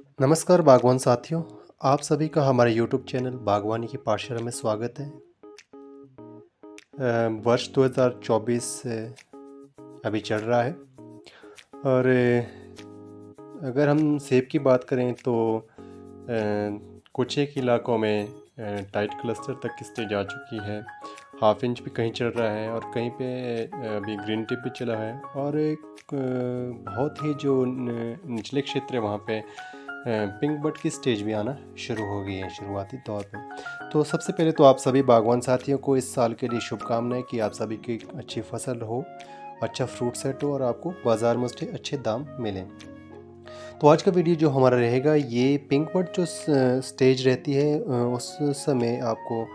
नमस्कार बागवान साथियों, आप सभी का हमारे यूट्यूब चैनल बागवानी की पाठशाला में स्वागत है। वर्ष 2024 अभी चल रहा है और अगर हम सेब की बात करें तो कुछ एक इलाकों में टाइट क्लस्टर तक की स्टेज आ चुकी है। हाफ इंच भी कहीं चल रहा है और कहीं पे अभी ग्रीन टिप भी चला है और एक बहुत ही जो निचले क्षेत्र है वहाँ पे पिंक बड की स्टेज भी आना शुरू हो गई है शुरुआती तौर पे। तो सबसे पहले तो आप सभी बागवान साथियों को इस साल के लिए शुभकामनाएं कि आप सभी की अच्छी फसल हो, अच्छा फ्रूट सेट हो और आपको बाज़ार में उसके अच्छे दाम मिलें। तो आज का वीडियो जो हमारा रहेगा ये पिंक बड जो स्टेज रहती है उस समय आपको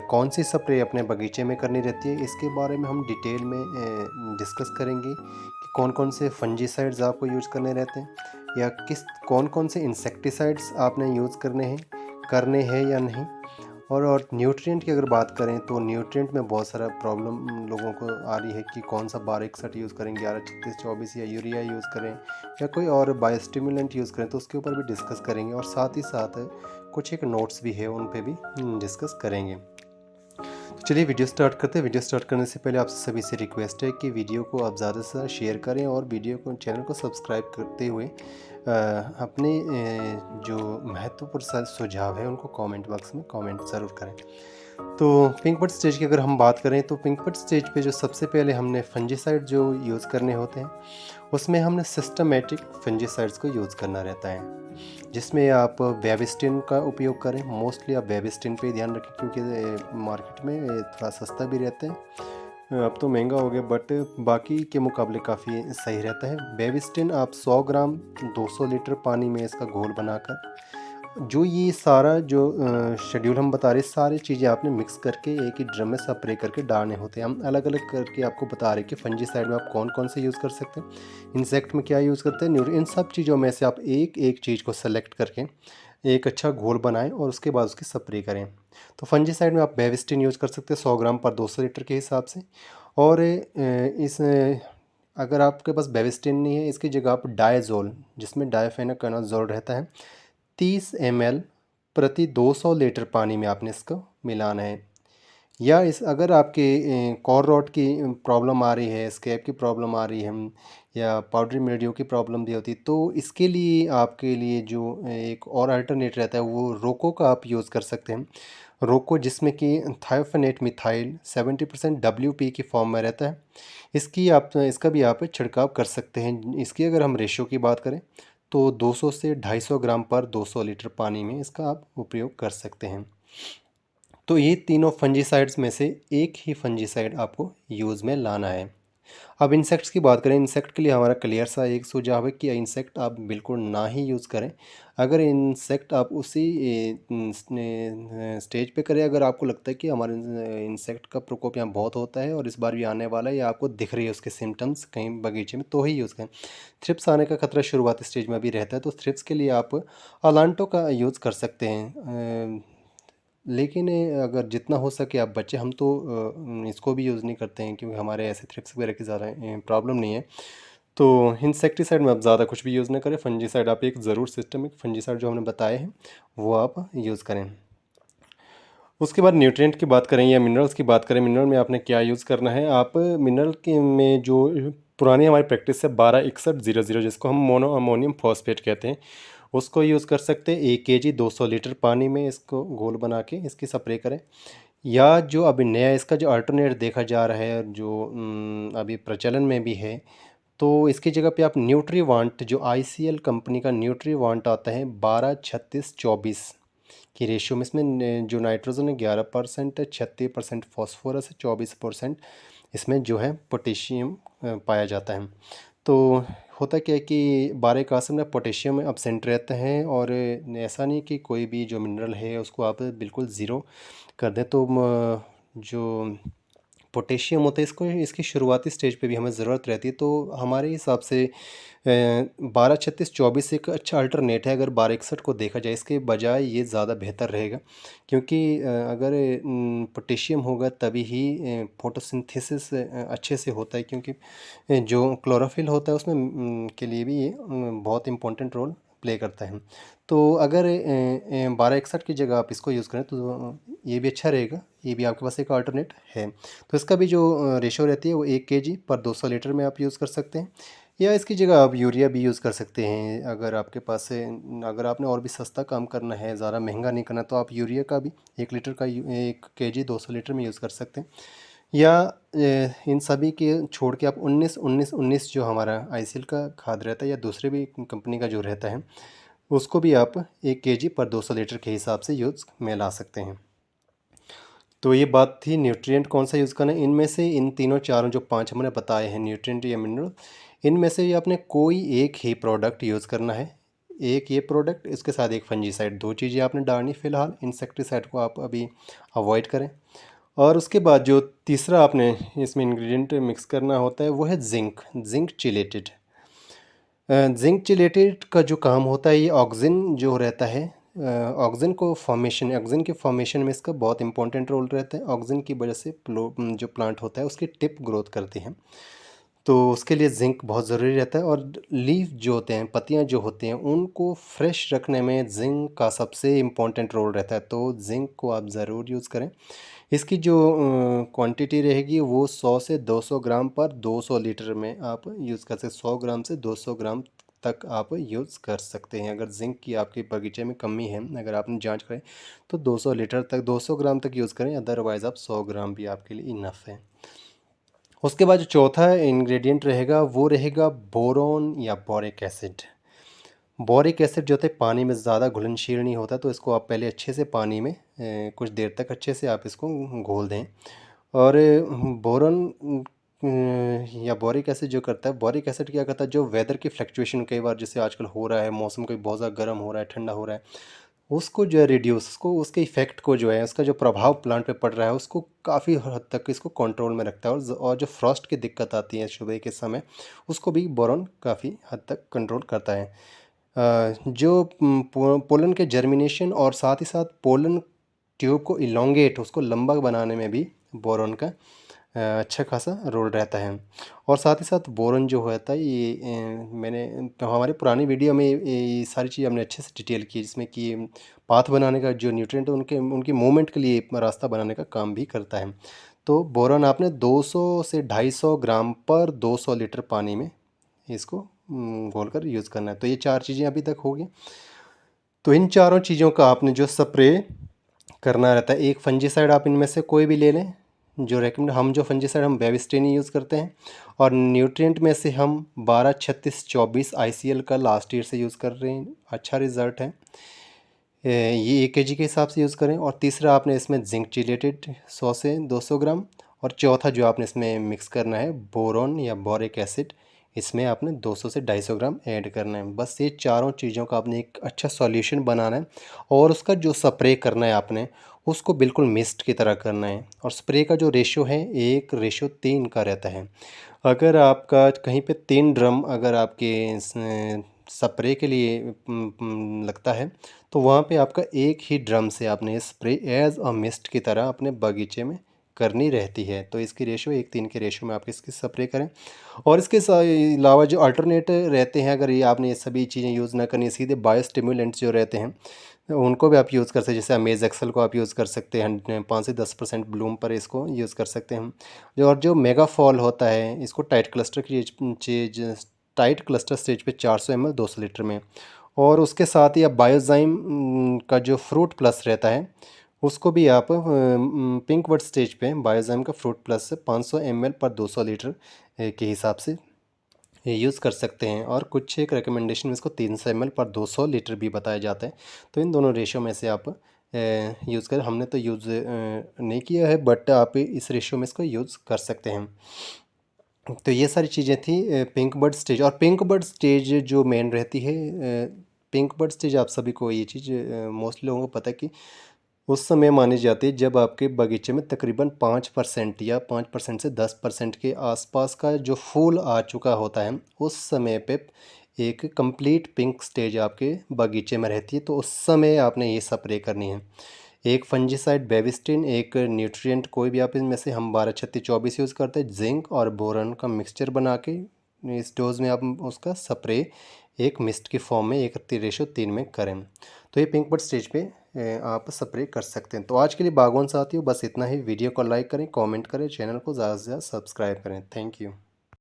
कौन सी स्प्रे अपने बगीचे में करनी रहती है, इसके बारे में हम डिटेल में डिस्कस करेंगे कि कौन कौन से फंजीसाइड्स आपको यूज़ करने रहते हैं या कौन कौन से इंसेक्टिसाइड्स आपने यूज़ करने हैं या नहीं। और न्यूट्रिएंट की अगर बात करें तो न्यूट्रिएंट में बहुत सारा प्रॉब्लम लोगों को आ रही है कि कौन सा 1261 यूज़ करें, 1136-24 या यूरिया यूज़ करें या कोई और बायोस्टिमुलेंट यूज़ करें, तो उसके ऊपर भी डिस्कस करेंगे और साथ ही साथ कुछ एक नोट्स भी है उन पे भी डिस्कस करेंगे। तो चलिए वीडियो स्टार्ट करते हैं। वीडियो स्टार्ट करने से पहले आप सभी से रिक्वेस्ट है कि वीडियो को आप ज़्यादा से ज़्यादा शेयर करें और वीडियो को चैनल को सब्सक्राइब करते हुए अपने जो महत्वपूर्ण सुझाव है उनको कमेंट बॉक्स में कमेंट ज़रूर करें। तो पिंक बड स्टेज की अगर हम बात करें तो पिंक बड स्टेज पे जो सबसे पहले हमने फंजीसाइड जो यूज़ करने होते हैं उसमें हमने सिस्टमेटिक फंजीसाइड्स को यूज़ करना रहता है, जिसमें आप बेबिस्टिन का उपयोग करें। मोस्टली आप बेबिस्टिन पे ही ध्यान रखें क्योंकि मार्केट में थोड़ा सस्ता भी रहता है। अब तो महंगा हो गया बट बाकी के मुकाबले काफ़ी सही रहता है। बेबिस्टिन आप 100 ग्राम 200 लीटर पानी में इसका घोल बनाकर जो ये सारा जो शेड्यूल हम बता रहे हैं सारी चीज़ें आपने मिक्स करके एक ही ड्रम में स्प्रे करके डालने होते हैं। हम अलग अलग करके आपको बता रहे हैं कि फंजीसाइड में आप कौन कौन से यूज़ कर सकते हैं, इंसेक्ट में क्या यूज़ करते हैं, न्यूट्री इन सब चीज़ों में से आप एक एक चीज़ को सेलेक्ट करके एक अच्छा घोल बनाएं और उसके बाद उसकी स्प्रे करें। तो फंजीसाइड में आप बेविस्टिन यूज़ कर सकते हैं 100 ग्राम पर 200 लीटर के हिसाब से। और अगर आपके पास बेविस्टिन नहीं है इसकी जगह आप डायज़ोल, जिसमें डायफेनाकनाज़ोल रहता है, 30 ml प्रति 200 लीटर पानी में आपने इसको मिलाना है। या इस अगर आपके कॉर रॉट की प्रॉब्लम आ रही है, स्कैब की प्रॉब्लम आ रही है या पाउडरी मिल्ड्यू की प्रॉब्लम भी होती है, तो इसके लिए आपके लिए जो एक और अल्टरनेट रहता है वो रोको का आप यूज़ कर सकते हैं। रोको जिसमें कि थायोफेनेट मिथाइल 70% WP की फॉर्म में रहता है। इसका भी आप छिड़काव कर सकते हैं। इसकी अगर हम रेशियो की बात करें तो 200 से 250 ग्राम पर 200 लीटर पानी में इसका आप उपयोग कर सकते हैं। तो ये तीनों फंजीसाइड्स में से एक ही फंजीसाइड आपको यूज़ में लाना है। अब इंसेक्ट्स की बात करें, इंसेक्ट के लिए हमारा क्लियर सा एक सुझाव है कि इंसेक्ट आप बिल्कुल ना ही यूज़ करें। अगर इंसेक्ट आप उसी स्टेज पे करें अगर आपको लगता है कि हमारे इंसेक्ट का प्रकोप यहाँ बहुत होता है और इस बार भी आने वाला है या आपको दिख रही है उसके सिम्टम्स कहीं बगीचे में, तो ही यूज़ करें। थ्रिप्स आने का खतरा शुरुआती स्टेज में भी रहता है, तो थ्रिप्स के लिए आप अलांटो का यूज़ कर सकते हैं। लेकिन अगर जितना हो सके आप बच्चे, हम तो इसको भी यूज़ नहीं करते हैं क्योंकि हमारे ऐसे थ्रिप्स वगैरह की ज़्यादा प्रॉब्लम नहीं है। तो इंसेक्टिसाइड में आप ज़्यादा कुछ भी यूज़ ना करें। फंजीसाइड आप एक ज़रूर सिस्टमिक फंजीसाइड जो हमने बताए हैं वो आप यूज़ करें। उसके बाद न्यूट्रिएंट की बात करें या मिनरल्स की बात करें, मिनरल में आपने क्या यूज़ करना है। आप मिनरल के में जो पुरानी हमारी प्रैक्टिस है 126100 जिसको हम मोनो अमोनियम फॉस्फेट कहते हैं, उसको यूज़ कर सकते हैं। 1 kg 200 लीटर पानी में इसको घोल बना के इसकी स्प्रे करें। या जो अभी नया इसका जो अल्टरनेट देखा जा रहा है जो अभी प्रचलन में भी है, तो इसकी जगह पे आप न्यूट्रीवांट जो ICL कंपनी का न्यूट्रीवांट आता है 12-36-24 की रेशियो में, इसमें जो नाइट्रोजन है 11% है, 36% फॉस्फोरस है, 24% इसमें जो है पोटेशियम पाया जाता है। तो होता क्या है कि 12 में पोटेशियम एब्सेंट रहते हैं और ऐसा नहीं कि कोई भी जो मिनरल है उसको आप बिल्कुल ज़ीरो कर दें। तो जो पोटेशियम होता है इसको इसकी शुरुआती स्टेज पे भी हमें ज़रूरत रहती है। तो हमारे हिसाब से 12-36-24 एक अच्छा अल्टरनेट है। अगर 1261 को देखा जाए इसके बजाय ये ज़्यादा बेहतर रहेगा क्योंकि अगर पोटेशियम होगा तभी ही फोटोसिंथेसिस अच्छे से होता है, क्योंकि जो क्लोरोफिल होता है उसमें के लिए भी ये बहुत इम्पोर्टेंट रोल प्ले करता है। तो अगर 1261 की जगह आप इसको यूज़ करें तो ये भी अच्छा रहेगा, ये भी आपके पास एक अल्टरनेट है। तो इसका भी जो रेशो रहती है वो 1 kg पर 200 लीटर में आप यूज़ कर सकते हैं, या इसकी जगह आप यूरिया भी यूज़ कर सकते हैं। अगर आपके पास से अगर आपने और भी सस्ता काम करना है, ज़्यादा महंगा नहीं करना, तो आप यूरिया का भी 1 लीटर का 1 kg 200 लीटर में यूज़ कर सकते हैं। या इन सभी के छोड़ के आप 19-19-19 जो हमारा आईसीएल का खाद रहता है या दूसरे भी कंपनी का जो रहता है, उसको भी आप 1 kg पर 200 लीटर के हिसाब से यूज़ में ला सकते हैं। तो ये बात थी न्यूट्रिएंट कौन सा यूज़ करना है। इनमें से इन तीनों चारों जो 5 हमने बताए हैं न्यूट्रिएंट या मिनरल, इनमें से भी आपने कोई एक ही प्रोडक्ट यूज़ करना है। एक ये प्रोडक्ट, इसके साथ एक फंजीसाइड, 2 चीज़ें आपने डालनी फ़िलहाल। इंसेक्टिसाइड को आप अभी अवॉइड करें। और उसके बाद जो तीसरा आपने इसमें इंग्रेडिएंट मिक्स करना होता है वो है ज़िंक चिलेटेड। ज़िंक चिलेटेड का जो काम होता है, ये ऑक्सिन जो रहता है, ऑक्सिन के फॉर्मेशन में इसका बहुत इंपॉर्टेंट रोल रहता है। ऑक्सिन की वजह से जो प्लांट होता है उसकी टिप ग्रोथ करती हैं, तो उसके लिए ज़िंक बहुत ज़रूरी रहता है। और लीफ जो होते हैं, पत्तियां जो होती हैं, उनको फ्रेश रखने में ज़िंक का सबसे इम्पोर्टेंट रोल रहता है, तो ज़िंक को आप ज़रूर यूज़ करें। इसकी जो क्वांटिटी रहेगी वो 100 से 200 ग्राम पर 200 लीटर में आप यूज़ कर सकते हैं। 100 ग्राम से 200 ग्राम तक आप यूज़ कर सकते हैं। अगर ज़िंक की आपके बगीचे में कमी है, अगर आपने जांच करें, तो 200 लीटर तक 200 ग्राम तक यूज़ करें, अदरवाइज़ आप 100 ग्राम भी आपके लिए इनफ है। उसके बाद जो चौथा इंग्रेडिएंट रहेगा वो रहेगा बोरोन या बोरिक एसिड। बोरिक एसिड जो होता है पानी में ज़्यादा घुलनशील नहीं होता, तो इसको आप पहले अच्छे से पानी में कुछ देर तक अच्छे से आप इसको घोल दें। और बोरॉन या बोरिक एसिड जो करता है, बोरिक एसिड क्या करता है, जो वेदर की फ्लक्चुएशन कई बार जैसे आजकल हो रहा है, मौसम कोई बहुत ज़्यादा गर्म हो रहा है, ठंडा हो रहा है, उसको जो है रिड्यूस, उसको उसके इफ़ेक्ट को जो है, उसका जो प्रभाव प्लांट पे पड़ रहा है, उसको काफ़ी हद तक इसको कंट्रोल में रखता है। और जो फ्रॉस्ट की दिक्कत आती है सुबह के समय, उसको भी बोरॉन काफ़ी हद तक कंट्रोल करता है। जो पोलन के जर्मिनेशन और साथ ही साथ पोलन ट्यूब को इलोंगेट, उसको लंबा बनाने में भी बोरॉन का अच्छा खासा रोल रहता है। और साथ ही साथ बोरॉन जो होता है, ये मैंने तो हमारी पुरानी वीडियो में ये सारी चीज़ हमने अच्छे से डिटेल की, जिसमें कि पाथ बनाने का जो न्यूट्रिएंट है उनकी मूवमेंट के लिए रास्ता बनाने का काम भी करता है। तो बोरॉन आपने 200 से 250 ग्राम पर 200 लीटर पानी में इसको घोल कर यूज़ करना है। तो ये 4 चीज़ें अभी तक हो गई। तो इन चारों चीज़ों का आपने जो स्प्रे करना रहता है, एक फंजीसाइड आप इनमें से कोई भी ले लें। जो रेकमेंड, हम जो फंजीसाइड हम बेविस्टिन ही यूज़ करते हैं। और न्यूट्रिएंट में से हम 12-36-24 आईसीएल का लास्ट ईयर से यूज़ कर रहे हैं, अच्छा रिज़ल्ट है। ये 1 kg के हिसाब से यूज़ करें। और तीसरा आपने इसमें जिंक चिलेटेड 100 से 200 ग्राम। और चौथा जो आपने इसमें मिक्स करना है बोरॉन या बोरिक एसिड, इसमें आपने 200 से 250 ग्राम ऐड करना है। बस ये चारों चीज़ों का आपने एक अच्छा सॉल्यूशन बनाना है। और उसका जो स्प्रे करना है आपने, उसको बिल्कुल मिस्ट की तरह करना है। और स्प्रे का जो रेशो है 1:3 का रहता है। अगर आपका कहीं पे 3 ड्रम अगर आपके स्प्रे के लिए लगता है, तो वहाँ पे आपका एक ही ड्रम से आपने स्प्रे एज अ मिस्ट की तरह अपने बगीचे में करनी रहती है। तो इसकी रेशो 1:3 के रेशो में आप इसकी स्प्रे करें। और इसके अलावा जो अल्टरनेट रहते हैं, अगर ये आपने ये सभी चीज़ें यूज़ ना करनी, सीधे बायोस्टिमुलेंट्स जो रहते हैं उनको भी आप यूज़ कर सकते हैं। जैसे अमेज एक्सेल को आप यूज़ कर सकते हैं, 5 से 10% ब्लूम पर इसको यूज़ कर सकते हैं। जो मेगा फॉल होता है, इसको टाइट क्लस्टर स्टेज पे 400 ml 200 लीटर में। और उसके साथ ही आप बायोजाइम का जो फ्रूट प्लस रहता है, उसको भी आप पिंक वर्ड स्टेज पे बायोजाइम का फ्रूट प्लस से 500 ml पर 200 लीटर के हिसाब से यूज़ कर सकते हैं। और कुछ एक रिकमेंडेशन में इसको 300 ml पर 200 लीटर भी बताया जाता है। तो इन दोनों रेशो में से आप यूज़ करें। हमने तो यूज़ नहीं किया है, बट आप इस रेशो में इसको यूज़ कर सकते हैं। तो ये सारी चीज़ें थी पिंक बर्ड स्टेज। और पिंक बर्ड स्टेज जो मेन रहती है, पिंक बर्ड स्टेज आप सभी को ये चीज़ मोस्टली लोगों को पता है कि उस समय मानी जाती है जब आपके बगीचे में तकरीबन 5% या 5% से 10% के आसपास का जो फूल आ चुका होता है, उस समय पे एक कंप्लीट पिंक स्टेज आपके बगीचे में रहती है। तो उस समय आपने ये स्प्रे करनी है। एक फंजीसाइड बेविस्टिन, एक न्यूट्रिएंट कोई भी आप इनमें से, हम 12-36-24 यूज़ करते हैं, जिंक और बोरॉन का मिक्सचर बना के इस डोज में आप उसका स्प्रे एक मिस्ट की फॉर्म में 1:3 में करें। तो ये पिंक बड स्टेज पे आप स्प्रे कर सकते हैं। तो आज के लिए बागवान साथियों बस इतना ही। वीडियो को लाइक करें, कमेंट करें, चैनल को ज़्यादा से ज़्यादा सब्सक्राइब करें। Thank you.